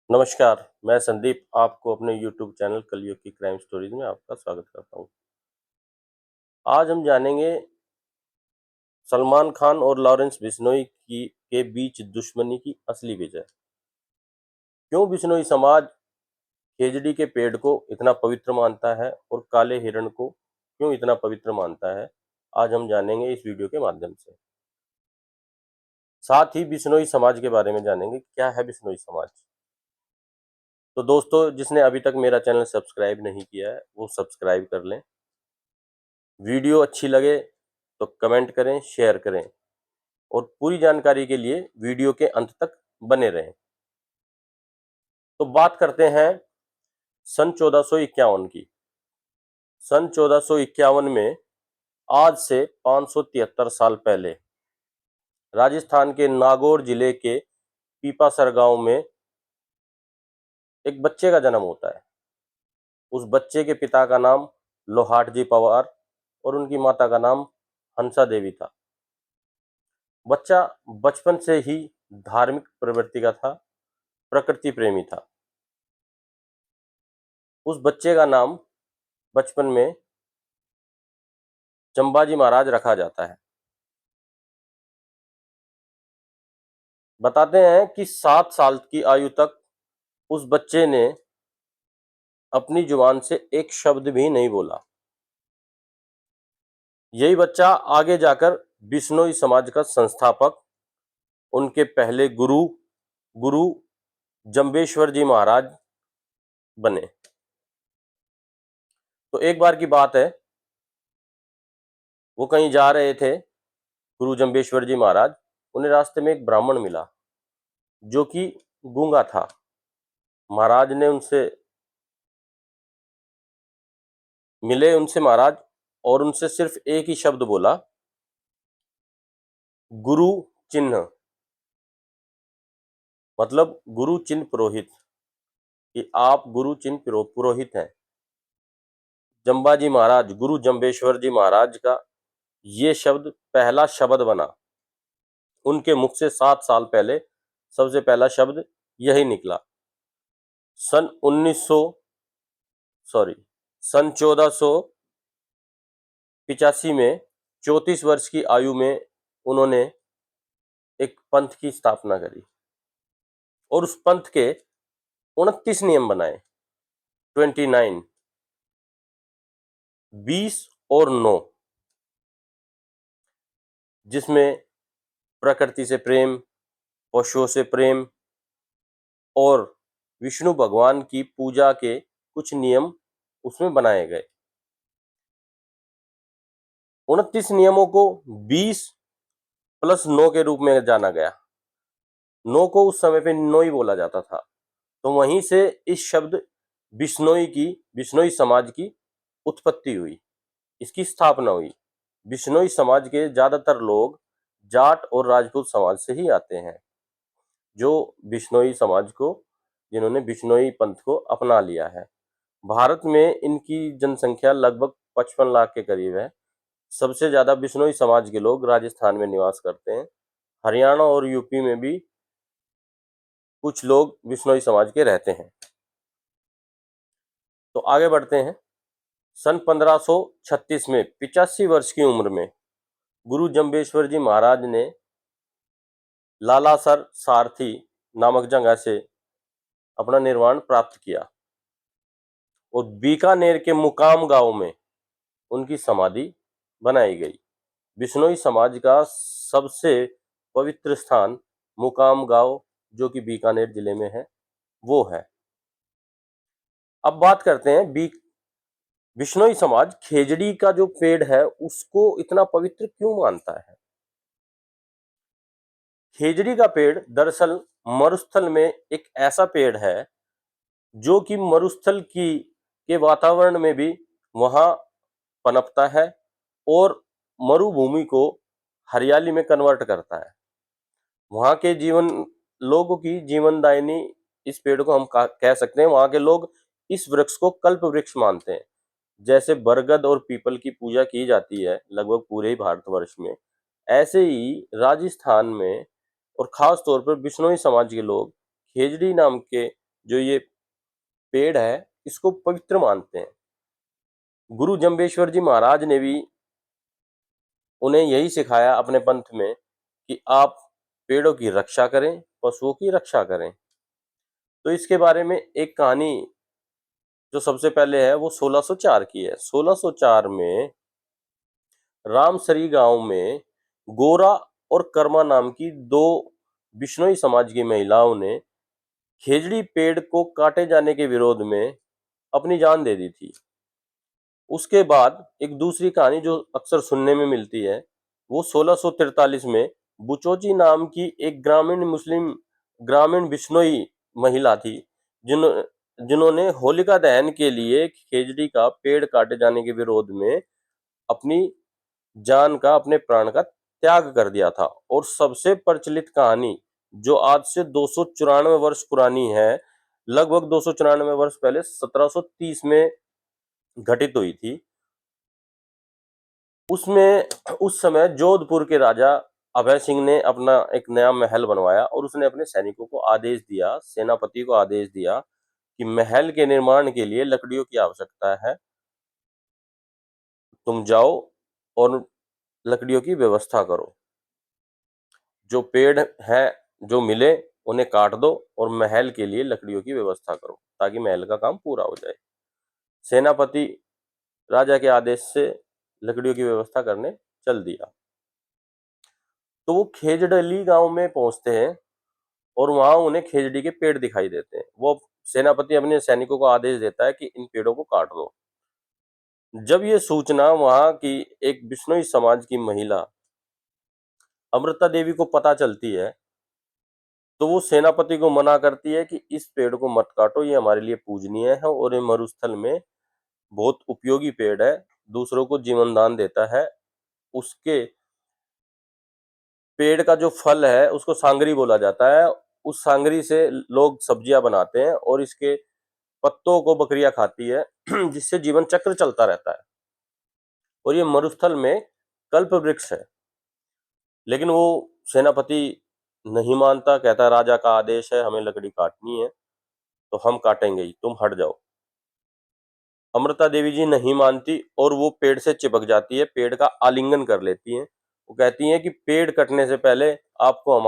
नमस्कार, मैं संदीप आपको अपने यूट्यूब चैनल कलयुग की क्राइम स्टोरीज में आपका स्वागत करता हूँ। आज हम जानेंगे सलमान खान और लॉरेंस बिश्नोई की के बीच दुश्मनी की असली वजह। क्यों बिश्नोई समाज खेजड़ी के पेड़ को इतना पवित्र मानता है और काले हिरण को क्यों इतना पवित्र मानता है, आज हम जानेंगे इस वीडियो के माध्यम से। साथ ही बिश्नोई समाज के बारे में जानेंगे, क्या है बिश्नोई समाज। तो दोस्तों, जिसने अभी तक मेरा चैनल सब्सक्राइब नहीं किया है वो सब्सक्राइब कर लें। वीडियो अच्छी लगे तो कमेंट करें, शेयर करें और पूरी जानकारी के लिए वीडियो के अंत तक बने रहें। तो बात करते हैं सन 1451 की। सन 1451 में, आज से 573 साल पहले, राजस्थान के नागौर जिले के पीपासर गांव में एक बच्चे का जन्म होता है। उस बच्चे के पिता का नाम लोहाट जी पवार और उनकी माता का नाम हंसा देवी था। बच्चा बचपन से ही धार्मिक प्रवृत्ति का था, प्रकृति प्रेमी था। उस बच्चे का नाम बचपन में चंबाजी महाराज रखा जाता है। बताते हैं कि 7 साल की आयु तक उस बच्चे ने अपनी जुबान से एक शब्द भी नहीं बोला। यही बच्चा आगे जाकर बिश्नोई समाज का संस्थापक, उनके पहले गुरु गुरु जंबेश्वर जी महाराज बने। तो एक बार की बात है, वो कहीं जा रहे थे, गुरु जंबेश्वर जी महाराज। उन्हें रास्ते में एक ब्राह्मण मिला जो कि गूंगा था। महाराज ने उनसे महाराज और उनसे सिर्फ एक ही शब्द बोला, गुरु चिन्ह, मतलब गुरु चिन्ह पुरोहित, कि आप गुरु चिन्ह पुरोहित हैं। जंबाजी महाराज, गुरु जंबेश्वर जी महाराज का ये शब्द पहला शब्द बना। उनके मुख से 7 साल पहले सबसे पहला शब्द यही निकला। सन 1485 में 34 वर्ष की आयु में उन्होंने एक पंथ की स्थापना करी और उस पंथ के 29 नियम बनाए। 29, 20 और 9, जिसमें प्रकृति से प्रेम, पशुओं से प्रेम और विष्णु भगवान की पूजा के कुछ नियम उसमें बनाए गए। 29 नियमों को 20 प्लस 9 के रूप में जाना गया। 9 को उस समय पे नोई बोला जाता था। तो वहीं से इस शब्द बिश्नोई समाज की उत्पत्ति हुई, इसकी स्थापना हुई। बिश्नोई समाज के ज्यादातर लोग जाट और राजपूत समाज से ही आते हैं, जो बिश्नोई समाज को, जिन्होंने बिश्नोई पंथ को अपना लिया है। भारत में इनकी जनसंख्या लगभग 55 लाख के करीब है। सबसे ज्यादा बिश्नोई समाज के लोग राजस्थान में निवास करते हैं। हरियाणा और यूपी में भी कुछ लोग बिश्नोई समाज के रहते हैं। तो आगे बढ़ते हैं। सन 1536 में 85 वर्ष की उम्र में गुरु जंबेश्वर जी महाराज ने लालासर सारथी नामक जगह से अपना निर्वाण प्राप्त किया और बीकानेर के मुकाम गांव में उनकी समाधि बनाई गई। बिश्नोई समाज का सबसे पवित्र स्थान मुकाम गांव, जो कि बीकानेर जिले में है, वो है। अब बात करते हैं बिश्नोई समाज खेजड़ी का जो पेड़ है उसको इतना पवित्र क्यों मानता है। खेजड़ी का पेड़ दरअसल मरुस्थल में एक ऐसा पेड़ है जो कि मरुस्थल के वातावरण में भी वहां पनपता है और मरुभूमि को हरियाली में कन्वर्ट करता है। वहां के लोगों की जीवनदायिनी इस पेड़ को हम कह सकते हैं। वहां के लोग इस वृक्ष को कल्प वृक्ष मानते हैं। जैसे बरगद और पीपल की पूजा की जाती है लगभग पूरे ही भारतवर्ष में, ऐसे ही राजस्थान में और खास तौर पर बिश्नोई समाज के लोग खेजड़ी नाम के जो ये पेड़ है इसको पवित्र मानते हैं। गुरु जम्बेश्वर जी महाराज ने भी उन्हें यही सिखाया अपने पंथ में कि आप पेड़ों की रक्षा करें, पशुओं की रक्षा करें। तो इसके बारे में एक कहानी जो सबसे पहले है वो 1604 की है। 1604 में रामसरी गांव में गोरा और कर्मा नाम की दो बिश्नोई समाज की महिलाओं ने खेजड़ी पेड़ को काटे जाने के विरोध में अपनी जान दे दी थी। उसके बाद एक दूसरी कहानी जो अक्सर सुनने में मिलती है वो 1643 में बुचोची नाम की एक ग्रामीण बिश्नोई महिला थी जिन्होंने होलिका दहन के लिए खेजड़ी का पेड़ काटे जाने के विरोध में अपनी जान का, अपने प्राण का त्याग कर दिया था। और सबसे प्रचलित कहानी जो आज से 294 वर्ष पुरानी है, लगभग 294 वर्ष पहले 1730 में घटित हुई थी। उसमें उस समय जोधपुर के राजा अभय सिंह ने अपना एक नया महल बनवाया और उसने अपने सैनिकों को आदेश दिया, सेनापति को आदेश दिया कि महल के निर्माण के लिए लकड़ियों की आवश्यकता है, तुम जाओ और लकड़ियों की व्यवस्था करो। जो पेड़ हैं जो मिले उन्हें काट दो और महल के लिए लकड़ियों की व्यवस्था करो ताकि महल का काम पूरा हो जाए। सेनापति राजा के आदेश से लकड़ियों की व्यवस्था करने चल दिया। तो वो खेजड़ली गांव में पहुंचते हैं और वहां उन्हें खेजड़ी के पेड़ दिखाई देते हैं। वो सेनापति अपने सैनिकों को आदेश देता है कि इन पेड़ों को काट दो। जब ये सूचना वहां की एक बिश्नोई समाज की महिला अमृता देवी को पता चलती है तो वो सेनापति को मना करती है कि इस पेड़ को मत काटो, ये हमारे लिए पूजनीय है और ये मरुस्थल में बहुत उपयोगी पेड़ है, दूसरों को जीवन दान देता है। उसके पेड़ का जो फल है उसको सांगरी बोला जाता है। उस सांगरी से लोग सब्जियां बनाते हैं और इसके पत्तों को बकरियां खाती है जिससे जीवन चक्र चलता रहता है। और ये मरुस्थल में कल्प वृक्ष है। लेकिन वो सेनापति नहीं मानता, कहता राजा का आदेश है, हमें लकड़ी काटनी है तो हम काटेंगे ही, तुम हट जाओ। अमृता देवी जी नहीं मानती और वो पेड़ से चिपक जाती है, पेड़ का आलिंगन कर लेती हैं। वो कहती हैं कि पेड़ कटने से पहले आपको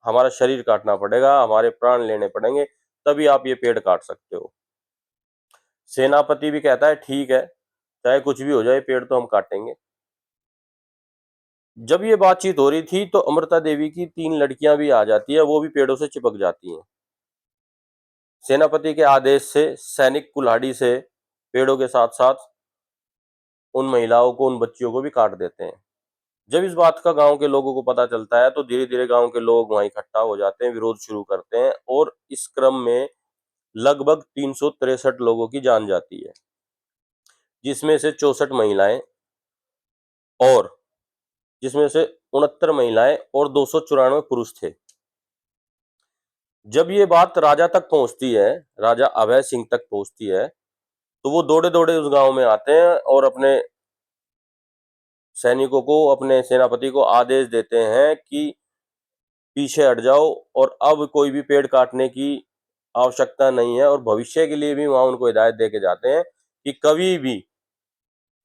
हमारा शरीर काटना पड़ेगा, हमारे प्राण लेने पड़ेंगे, तभी आप ये पेड़ काट सकते हो। सेनापति भी कहता है ठीक है, चाहे कुछ भी हो जाए, पेड़ तो हम काटेंगे। जब ये बातचीत हो रही थी तो अमृता देवी की 3 लड़कियां भी आ जाती है, वो भी पेड़ों से चिपक जाती हैं। सेनापति के आदेश से सैनिक कुल्हाड़ी से पेड़ों के साथ साथ उन महिलाओं को, उन बच्चियों को भी काट देते हैं। जब इस बात का गांव के लोगों को पता चलता है तो धीरे धीरे गांव के लोग वहां इकट्ठा हो जाते हैं, विरोध शुरू करते हैं और इस क्रम में लगभग 363 लोगों की जान जाती है, जिसमें से 64 महिलाएं और जिसमें से 69 महिलाएं और 294 पुरुष थे। जब ये बात राजा तक पहुंचती है, राजा अभय सिंह तक पहुंचती है, तो वो दौड़े दौड़े उस गांव में आते हैं और अपने सैनिकों को, अपने सेनापति को आदेश देते हैं कि पीछे हट जाओ और अब कोई भी पेड़ काटने की आवश्यकता नहीं है। और भविष्य के लिए भी वहां उनको हिदायत दे के जाते हैं कि कभी भी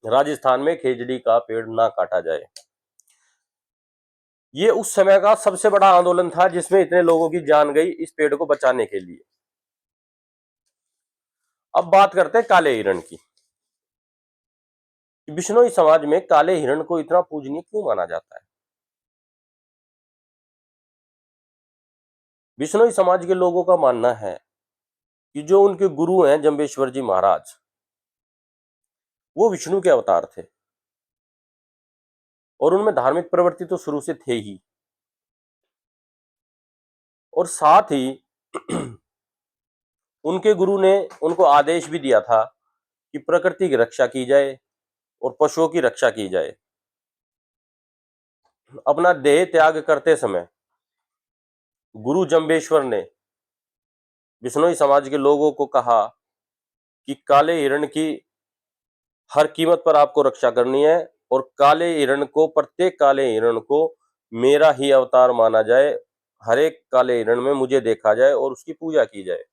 राजस्थान में खेजड़ी का पेड़ ना काटा जाए। ये उस समय का सबसे बड़ा आंदोलन था जिसमें इतने लोगों की जान गई इस पेड़ को बचाने के लिए। अब बात करते हैं काले हिरण की। बिश्नोई समाज में काले हिरण को इतना पूजनीय क्यों माना जाता है? बिश्नोई समाज के लोगों का मानना है कि जो उनके गुरु हैं जम्बेश्वर जी महाराज, वो विष्णु के अवतार थे और उनमें धार्मिक प्रवृत्ति तो शुरू से थे ही। और साथ ही उनके गुरु ने उनको आदेश भी दिया था कि प्रकृति की रक्षा की जाए और पशुओं की रक्षा की जाए। अपना देह त्याग करते समय गुरु जम्बेश्वर ने बिश्नोई समाज के लोगों को कहा कि काले हिरण की हर कीमत पर आपको रक्षा करनी है और काले हिरण को, प्रत्येक काले हिरण को मेरा ही अवतार माना जाए, हर एक काले हिरण में मुझे देखा जाए और उसकी पूजा की जाए।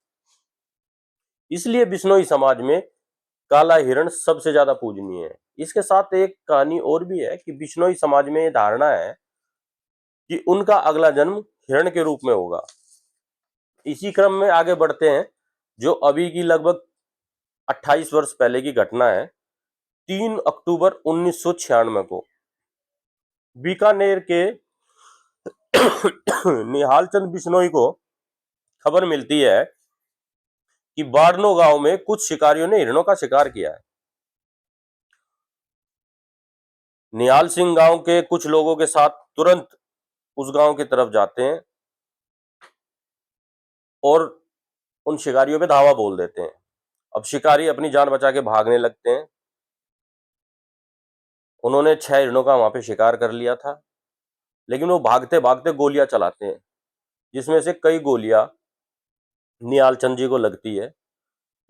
इसलिए बिश्नोई समाज में काला हिरण सबसे ज्यादा पूजनीय है। इसके साथ एक कहानी और भी है कि बिश्नोई समाज में ये धारणा है कि उनका अगला जन्म हिरण के रूप में होगा। इसी क्रम में आगे बढ़ते हैं, जो अभी की लगभग 28 वर्ष पहले की घटना है। 3 अक्टूबर 1996 को बीकानेर के निहाल चंद बिश्नोई को खबर मिलती है कि बाड़नो गांव में कुछ शिकारियों ने हिरणों का शिकार किया है। निहाल सिंह गांव के कुछ लोगों के साथ तुरंत उस गांव की तरफ जाते हैं और उन शिकारियों पे धावा बोल देते हैं। अब शिकारी अपनी जान बचा के भागने लगते हैं। उन्होंने 6 हिरणों का वहां पे शिकार कर लिया था, लेकिन वो भागते भागते गोलियां चलाते हैं, जिसमें से कई गोलियां निहाल चंद जी को लगती है।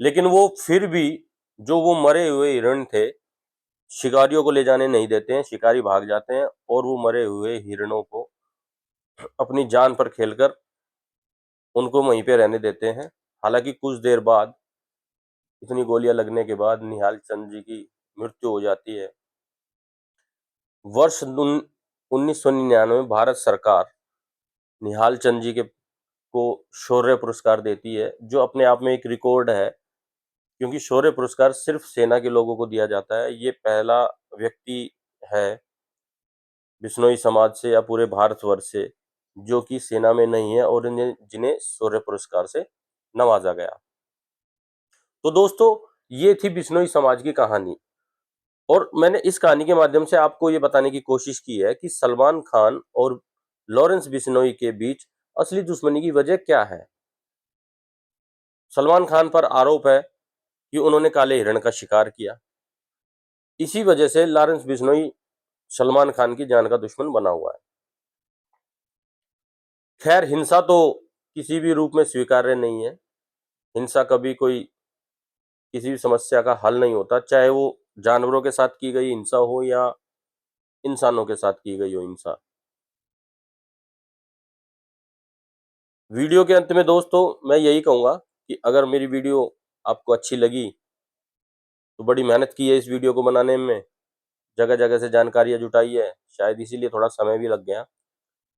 लेकिन वो फिर भी जो वो मरे हुए हिरण थे, शिकारियों को ले जाने नहीं देते हैं। शिकारी भाग जाते हैं और वो मरे हुए हिरणों को अपनी जान पर खेलकर उनको वहीं पे रहने देते हैं। हालांकि कुछ देर बाद इतनी गोलियां लगने के बाद निहाल चंद जी की मृत्यु हो जाती है। वर्ष 1999 में भारत सरकार निहाल चंद जी के को शौर्य पुरस्कार देती है, जो अपने आप में एक रिकॉर्ड है, क्योंकि शौर्य पुरस्कार सिर्फ सेना के लोगों को दिया जाता है। ये पहला व्यक्ति है बिश्नोई समाज से या पूरे भारतवर्ष से जो कि सेना में नहीं है और जिन्हें शौर्य पुरस्कार से नवाजा गया। तो दोस्तों, ये थी बिश्नोई समाज की कहानी, और मैंने इस कहानी के माध्यम से आपको ये बताने की कोशिश की है कि सलमान खान और लॉरेंस बिश्नोई के बीच असली दुश्मनी की वजह क्या है। सलमान खान पर आरोप है कि उन्होंने काले हिरण का शिकार किया। इसी वजह से लॉरेंस बिश्नोई सलमान खान की जान का दुश्मन बना हुआ है। खैर, हिंसा तो किसी भी रूप में स्वीकार्य नहीं है। हिंसा कभी कोई किसी भी समस्या का हल नहीं होता, चाहे वो जानवरों के साथ की गई हिंसा हो या इंसानों के साथ की गई हो हिंसा। वीडियो के अंत में दोस्तों मैं यही कहूंगा कि अगर मेरी वीडियो आपको अच्छी लगी तो बड़ी मेहनत की है इस वीडियो को बनाने में, जगह जगह से जानकारियां जुटाई है, शायद इसीलिए थोड़ा समय भी लग गया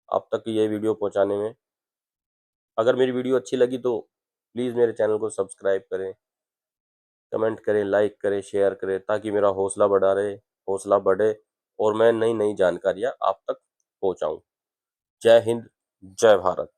आप तक ये वीडियो पहुंचाने में। अगर मेरी वीडियो अच्छी लगी तो प्लीज़ मेरे चैनल को सब्सक्राइब करें, कमेंट करें, लाइक करें, शेयर करें, ताकि मेरा हौसला बढ़े और मैं नई नई जानकारियां आप तक पहुंचाऊं। जय हिंद, जय भारत।